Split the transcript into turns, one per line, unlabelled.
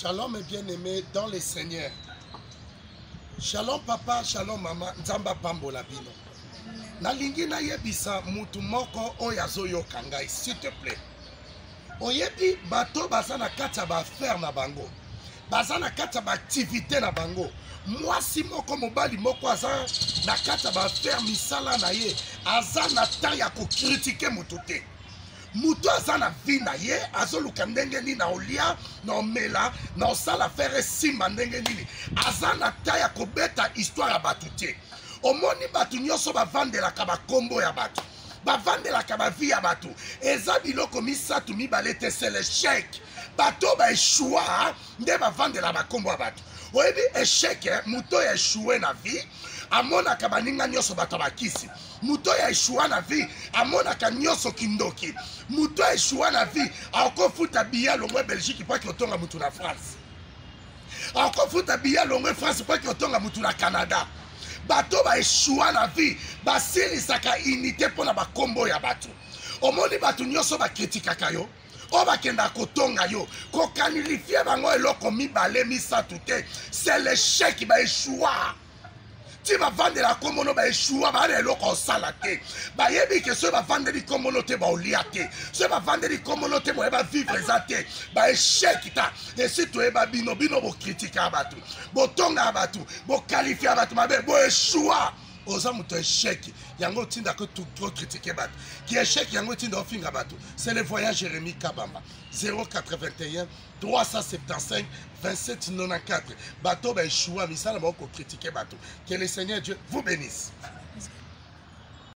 Shalom et bien-aimé dans le Seigneur. Shalom papa, shalom maman, nzamba pambola bino. Nalingi na yebisa mutu moko oyazo yo kangai, s'il te plaît. Oyebi bato baza na kati ya ba affaire na bango. Baza na kati ya ba activité na bango. Mwasi moko mobali moko aza na kati ya ba affaire misala na ye. Aza na temps ya ko critiquer mutu te. Mutu aza na vie na ye, azoluka ndenge nini na olia, na omela, na osala faire simba ndenge nini. Aza na temps ya kobeta histoire ya batu te. Omoni batu nyonso bavandelaka bakombo ya batu. Bavandelaka ba vie ya batu. Eza biloko misatu mibale te, c'est l'échec. Bato ba échoua, nde bavandela bakombo ya batu. Oyebi échec, muto ya échoué na vie. Amonaka baninga nyonso bato bakisi. Muto ya échoua na vie, amonaka nyonso kindoki. Muto ya échoua na vie, akofuta biya longwe Belgique pa ki otonga mutu na France. Akofuta biya longwe France pa ki otonga mutu na Canada. Bato ba échoua na vie, basilisaka unité pona bakombo ya bato. Omoni bato nyonso ba kritikaka yo. O bakenda kotonga yo, kokanilifie bango eloko mibale misatu te. C'est l'échec qui ba échoua. Ti ba vandela komono ba échoua ba eloko osala te. Ba yebi ke so ba vandeli komono te ba olia te. So ba vandeli komono te mo ba vivre za te. Ba échec ta. Et si to eba bino bo critique abatu. Bo tonga abatu, bo qualifier abatu mabe, bo échoua. Oza muto échec. Yango tinda que tout critiquer batu. Qui échec yango tinda ofinga batu. C'est le voyage Jérémie Kabamba. 081 375 27 94. Bateau ben choua misala moko critiquer bateau. Que le Seigneur Dieu vous bénisse.